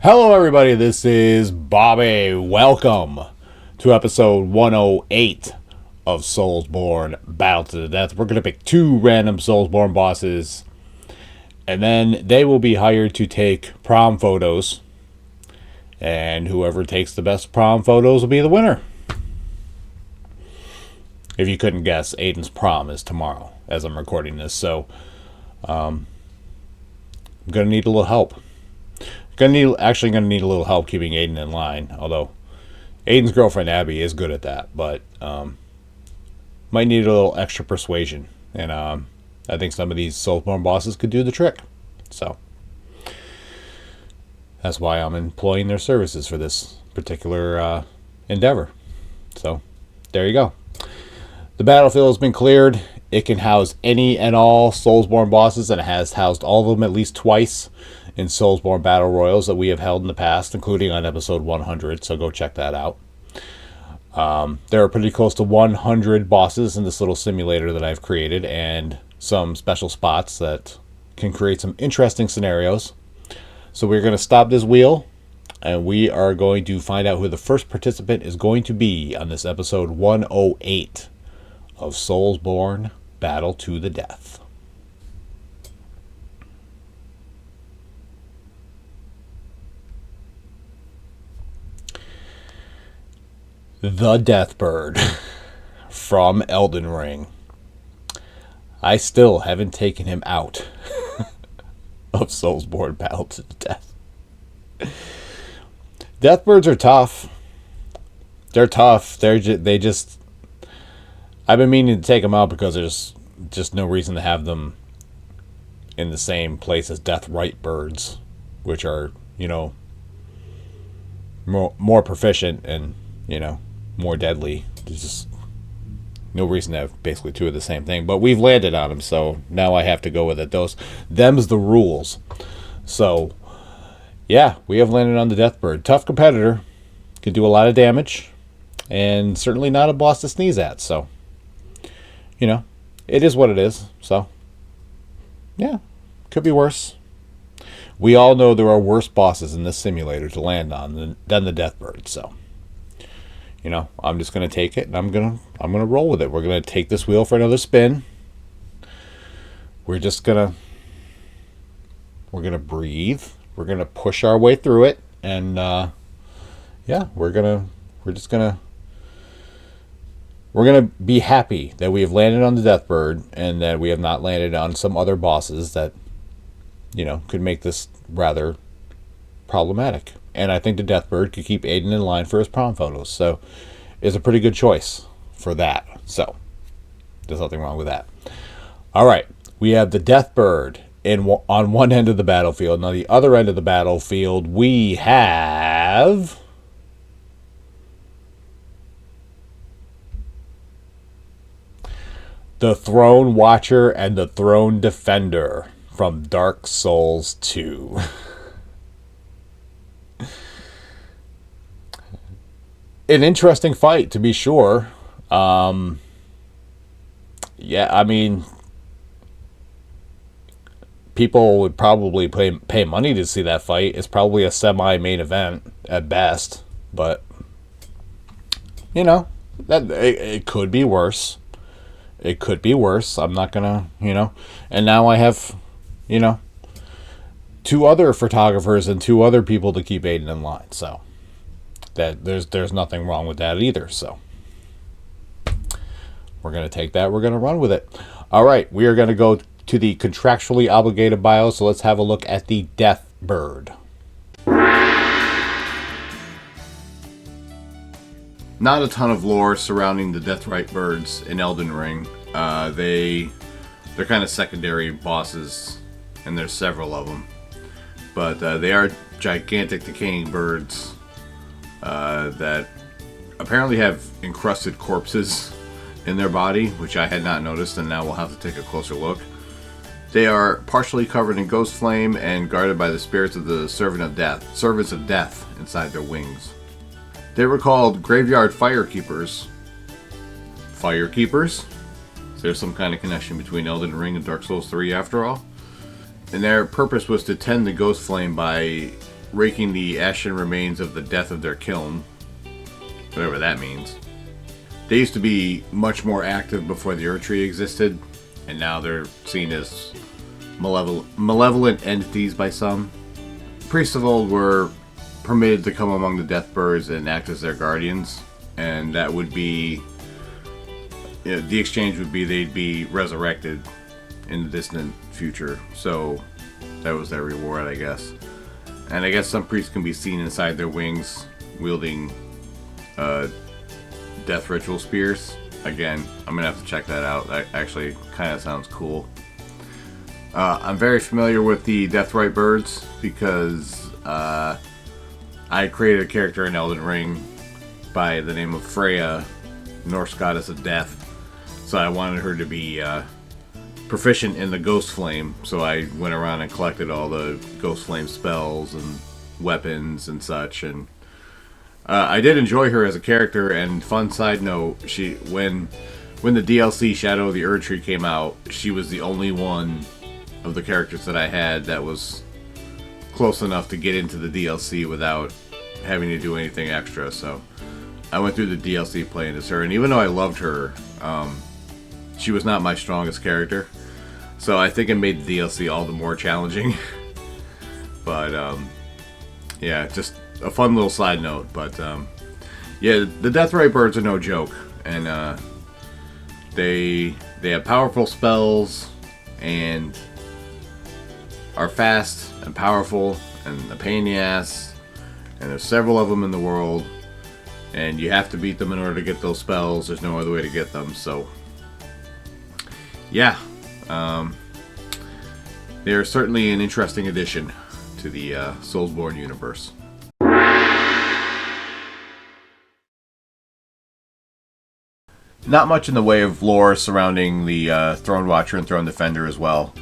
Hello, everybody. This is Bobby. Welcome to episode 108 of SoulsBorne Battle to the Death. We're going to pick two random SoulsBorne bosses, and then they will be hired to take prom photos. And whoever takes the best prom photos will be the winner. If you couldn't guess, Aiden's prom is tomorrow as I'm recording this, so I'm going to need a little help. Actually gonna need a little help keeping Aiden in line. Although Aiden's girlfriend Abby is good at that, but might need a little extra persuasion. And I think some of these SoulsBorne bosses could do the trick. So that's why I'm employing their services for this particular endeavor. So there you go. The battlefield has been cleared. It can house any and all SoulsBorne bosses, and it has housed all of them at least twice in SoulsBorne Battle Royals that we have held in the past, including on episode 100, so go check that out. There are pretty close to 100 bosses in this little simulator that I've created, and some special spots that can create some interesting scenarios. So we're going to stop this wheel, and we are going to find out who the first participant is going to be on this episode 108 of SoulsBorne Battle to the Death. The Deathbird from Elden Ring. I still haven't taken him out of SoulsBorne Battle to the Death. Deathbirds are tough. They're tough. They just. I've been meaning to take them out because there's just no reason to have them in the same place as Deathrite birds, which are, more proficient and, more deadly. There's just no reason to have basically two of the same thing. But we've landed on them, so now I have to go with it. Them's the rules. So, yeah, we have landed on the Deathbird. Tough competitor. Can do a lot of damage. And certainly not a boss to sneeze at. So, it is what it is. So, yeah, could be worse. We all know there are worse bosses in this simulator to land on than the Deathbird. So, I'm just going to take it, and I'm going to roll with it. We're going to take this wheel for another spin. We're just going to breathe. We're going to push our way through it, and we're going to be happy that we have landed on the Deathbird and that we have not landed on some other bosses that could make this rather problematic. And I think the Deathbird could keep Aiden in line for his prom photos. So it's a pretty good choice for that. So there's nothing wrong with that. All right. We have the Deathbird on one end of the battlefield. Now the other end of the battlefield, we have the Throne Watcher and the Throne Defender from Dark Souls 2. An interesting fight, to be sure. People would probably pay money to see that fight. It's probably a semi-main event at best, but that it could be worse. It could be worse. I'm not gonna, And now I have, two other photographers and two other people to keep Aiden in line. So that there's nothing wrong with that either. So we're gonna take that. We're gonna run with it. All right, we are gonna go to the contractually obligated bio. So let's have a look at the Deathbird. Not a ton of lore surrounding the Deathrite birds in Elden Ring. They're kind of secondary bosses, and there's several of them. But they are gigantic decaying birds that apparently have encrusted corpses in their body, which I had not noticed, and now we'll have to take a closer look. They are partially covered in ghost flame and guarded by the spirits of the servants of death inside their wings. They were called graveyard firekeepers. Firekeepers? Is there some kind of connection between Elden Ring and Dark Souls 3 after all? And their purpose was to tend the ghost flame by raking the ashen remains of the death of their kiln, whatever that means. They used to be much more active before the Erdtree existed, and now they're seen as malevolent entities by some. Priests of old were permitted to come among the Deathbirds and act as their guardians, and that would be, the exchange would be they'd be resurrected in the distant future. So that was their reward, I guess. And I guess some priests can be seen inside their wings wielding death ritual spears. Again, I'm gonna have to check that out. That actually kind of sounds cool. I'm very familiar with the Deathrite birds because I created a character in Elden Ring by the name of Freya, Norse goddess of death. So I wanted her to be proficient in the Ghost Flame, so I went around and collected all the Ghost Flame spells and weapons and such, and I did enjoy her as a character. And fun side note, when the DLC Shadow of the Erdtree came out, she was the only one of the characters that I had that was close enough to get into the DLC without having to do anything extra. So I went through the DLC playing as her, and even though I loved her, she was not my strongest character, so I think it made the DLC all the more challenging. But yeah, just a fun little side note. But yeah, the Deathrite birds are no joke, and they have powerful spells and are fast and powerful and a pain in the ass, and there's several of them in the world, and you have to beat them in order to get those spells. There's no other way to get them. So yeah, they're certainly an interesting addition to the SoulsBorne universe. Not much in the way of lore surrounding the Throne Watcher and Throne Defender as well,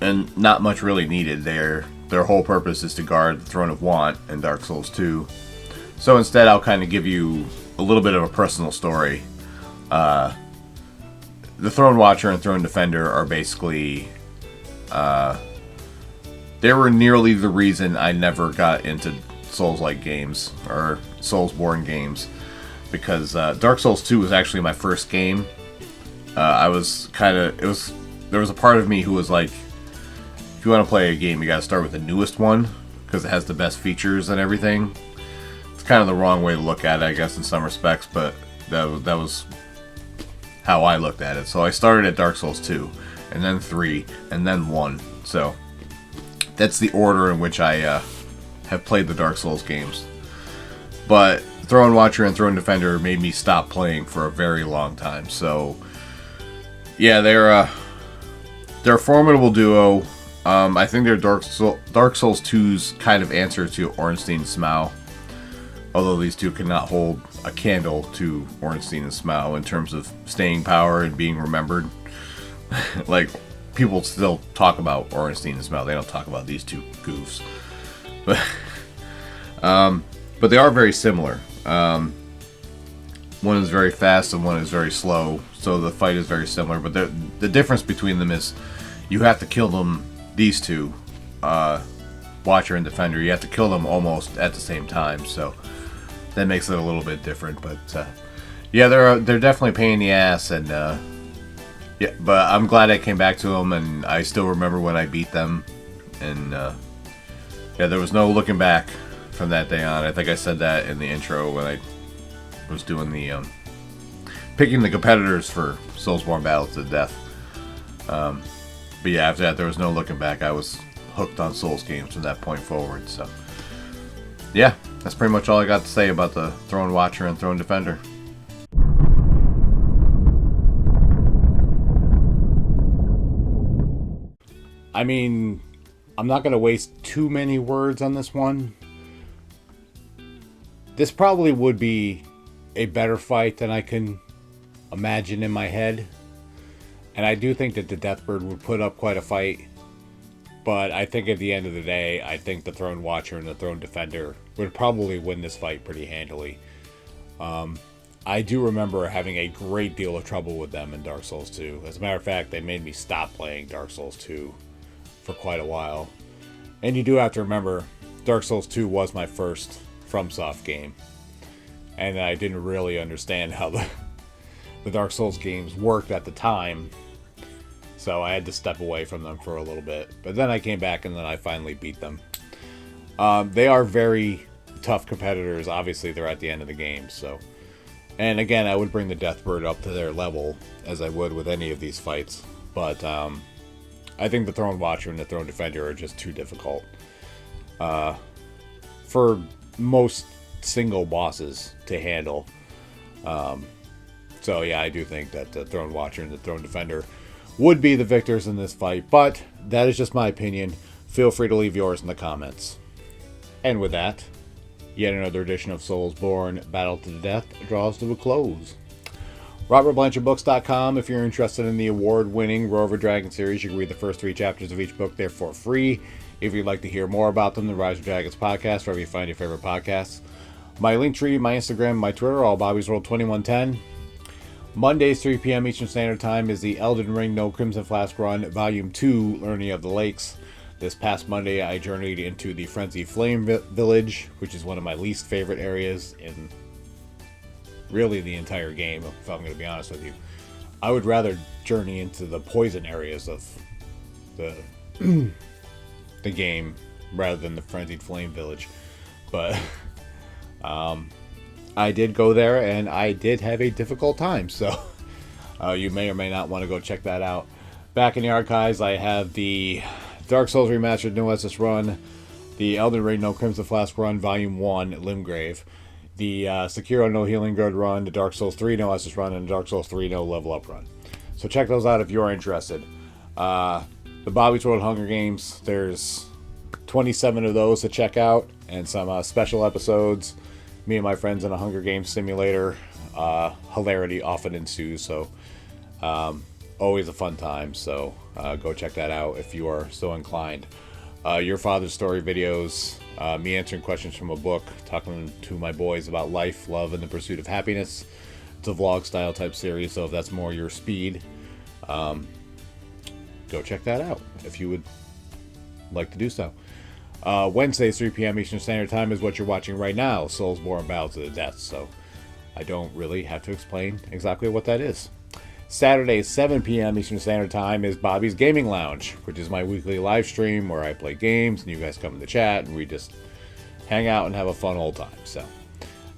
and not much really needed. Their whole purpose is to guard the Throne of Want in Dark Souls 2. So instead, I'll kind of give you a little bit of a personal story. The Throne Watcher and Throne Defender are basically, they were nearly the reason I never got into Souls-like games, or Soulsborne games, because Dark Souls 2 was actually my first game. There was a part of me who was like, if you want to play a game, you gotta start with the newest one, because it has the best features and everything. It's kind of the wrong way to look at it, I guess, in some respects, but that was how I looked at it. So I started at Dark Souls 2, and then 3, and then 1. So that's the order in which I have played the Dark Souls games. But Throne Watcher and Throne Defender made me stop playing for a very long time. So yeah, they're a formidable duo. I think they're Dark Souls 2's kind of answer to Ornstein and Smough. Although these two cannot hold a candle to Ornstein and Smough in terms of staying power and being remembered. Like, people still talk about Ornstein and Smough. They don't talk about these two goofs. But they are very similar. One is very fast and one is very slow, so the fight is very similar. But the difference between them is you have to kill them, these two, Watcher and Defender, you have to kill them almost at the same time, so that makes it a little bit different. But yeah, they're definitely a pain in the ass, and yeah, but I'm glad I came back to them, and I still remember when I beat them, and yeah, there was no looking back from that day on. I think I said that in the intro when I was doing the picking the competitors for Soulsborne Battle to Death. But yeah, after that there was no looking back. I was hooked on Souls games from that point forward. So yeah, that's pretty much all I got to say about the Throne Watcher and Throne Defender. I mean, I'm not going to waste too many words on this one. This probably would be a better fight than I can imagine in my head. And I do think that the Deathbird would put up quite a fight. But I think at the end of the day, I think the Throne Watcher and the Throne Defender would probably win this fight pretty handily. I do remember having a great deal of trouble with them in Dark Souls 2. As a matter of fact, they made me stop playing Dark Souls 2 for quite a while. And you do have to remember, Dark Souls 2 was my first FromSoft game, and I didn't really understand how the Dark Souls games worked at the time, so I had to step away from them for a little bit. But then I came back and then I finally beat them. They are very tough competitors. Obviously, they're at the end of the game, so. And again, I would bring the Deathbird up to their level, as I would with any of these fights. But I think the Throne Watcher and the Throne Defender are just too difficult for most single bosses to handle. So yeah, I do think that the Throne Watcher and the Throne Defender would be the victors in this fight, but that is just my opinion. Feel free to leave yours in the comments. And with that, yet another edition of SoulsBorne Battle to the Death draws to a close. RobertBlanchardBooks.com. If you're interested in the award-winning Rover Dragon series, you can read the first 3 chapters of each book there for free. If you'd like to hear more about them, the Rise of Dragons podcast, wherever you find your favorite podcasts. My Linktree, my Instagram, my Twitter, all Bobby's World 2110. Mondays, 3 p.m. Eastern Standard Time is the Elden Ring No Crimson Flask Run, Volume 2, Learning of the Lakes. This past Monday, I journeyed into the Frenzy Flame Village, which is one of my least favorite areas in really the entire game, if I'm going to be honest with you. I would rather journey into the poison areas of the the game rather than the Frenzied Flame Village. But I did go there, and I did have a difficult time, so you may or may not want to go check that out. Back in the archives, I have the Dark Souls Remastered No SS Run, the Elden Ring No Crimson Flask Run, Volume 1, Limgrave, the Sekiro No Healing Good Run, the Dark Souls 3 No SS Run, and the Dark Souls 3 No Level Up Run. So check those out if you're interested. The Bobby's World Hunger Games, there's 27 of those to check out, and some special episodes. Me and my friends in a Hunger Games simulator. Hilarity often ensues, so always a fun time. So go check that out if you are so inclined. Your Father's Story videos, me answering questions from a book, talking to my boys about life, love, and the pursuit of happiness. It's a vlog style type series, so if that's more your speed, go check that out if you would like to do so. Wednesdays, 3 p.m. Eastern Standard Time is what you're watching right now, SoulsBorne Battle to the Death, so I don't really have to explain exactly what that is. Saturdays, 7 p.m. Eastern Standard Time is Bobby's Gaming Lounge, which is my weekly live stream where I play games and you guys come in the chat and we just hang out and have a fun old time. So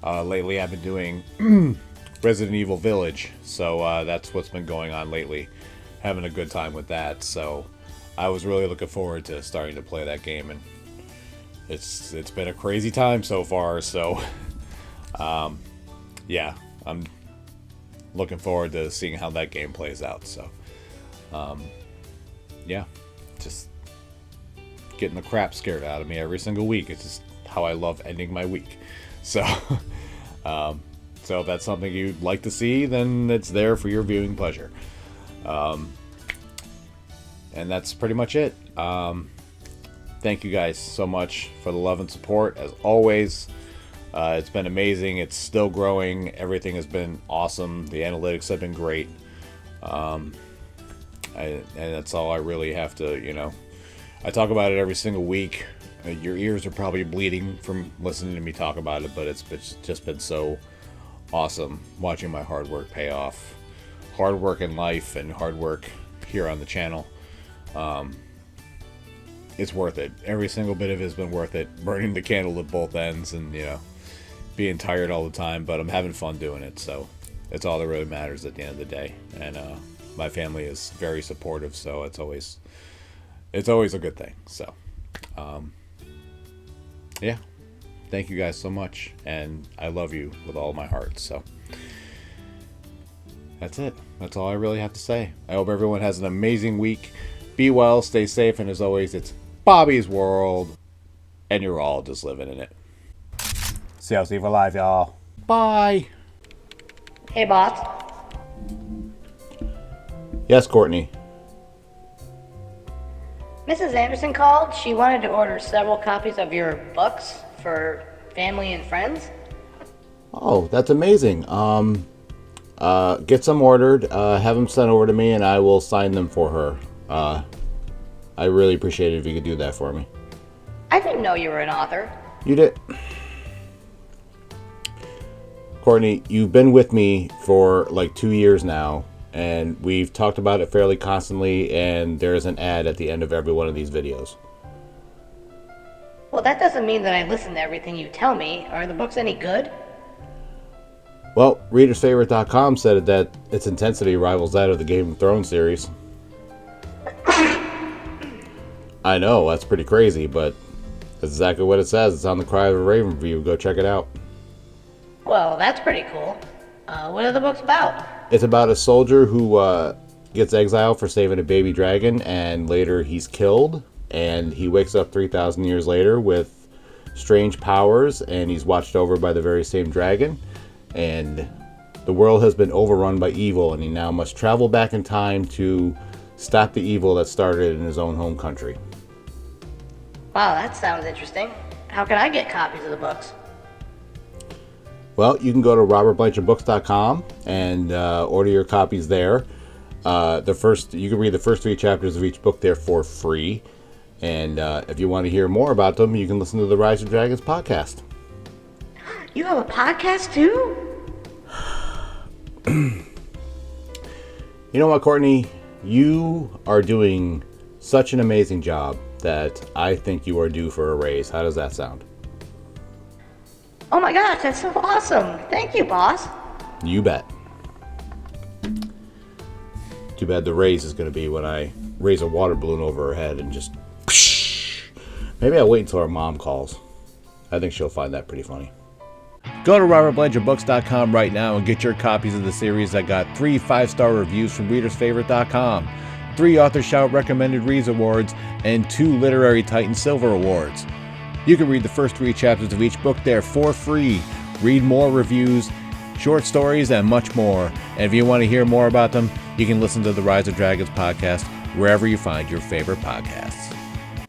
lately I've been doing Resident Evil Village, so that's what's been going on lately. Having a good time with that, so I was really looking forward to starting to play that game, and it's been a crazy time so far, so yeah, I'm looking forward to seeing how that game plays out. So yeah, just getting the crap scared out of me every single week. It's just how I love ending my week. So so if that's something you'd like to see, then it's there for your viewing pleasure. And that's pretty much it. Thank you guys so much for the love and support, as always. It's been amazing. It's still growing. Everything has been awesome. The analytics have been great. And that's all I really have to, I talk about it every single week. Your ears are probably bleeding from listening to me talk about it, but it's just been so awesome watching my hard work pay off. Hard work in life and hard work here on the channel. It's worth it. Every single bit of it has been worth it. Burning the candle at both ends and, being tired all the time, but I'm having fun doing it, so it's all that really matters at the end of the day. And my family is very supportive, so it's always a good thing. So yeah, thank you guys so much, and I love you with all my heart. So that's it. That's all I really have to say. I hope everyone has an amazing week. Be well, stay safe, and as always, it's Bobby's World, and you're all just living in it. See y'all for live, y'all. Bye. Hey, boss. Yes, Courtney. Mrs. Anderson called. She wanted to order several copies of your books for family and friends. Oh, that's amazing. Get some ordered, have them sent over to me, and I will sign them for her. I really appreciate it if you could do that for me. I didn't know you were an author. You did. Courtney, you've been with me for like 2 years now, and we've talked about it fairly constantly, and there's an ad at the end of every one of these videos. Well, that doesn't mean that I listen to everything you tell me. Are the books any good? Well, readersfavorite.com said that its intensity rivals that of the Game of Thrones series. I know, that's pretty crazy, but that's exactly what it says. It's on the Cry of a Raven review. Go check it out. Well, that's pretty cool. What are the books about? It's about a soldier who gets exiled for saving a baby dragon, and later he's killed, and he wakes up 3,000 years later with strange powers, and he's watched over by the very same dragon, and the world has been overrun by evil, and he now must travel back in time to stop the evil that started in his own home country. Wow, that sounds interesting. How can I get copies of the books? Well, you can go to robertblanchardbooks.com and order your copies there. You can read the first 3 chapters of each book there for free. And if you want to hear more about them, you can listen to the Rise of Dragons podcast. You have a podcast too? You know what, Courtney? You are doing such an amazing job that I think you are due for a raise. How does that sound? Oh my gosh, that's so awesome. Thank you, boss. You bet. Too bad the raise is going to be when I raise a water balloon over her head and just... Maybe I'll wait until her mom calls. I think she'll find that pretty funny. Go to robertblanchardbooks.com right now and get your copies of the series that got 3 5-star reviews from readersfavorite.com, 3 Author Shout Recommended Reads Awards, and 2 Literary Titan Silver Awards. You can read the first 3 chapters of each book there for free, read more reviews, short stories, and much more. And if you want to hear more about them, you can listen to the Rise of Dragons podcast wherever you find your favorite podcasts.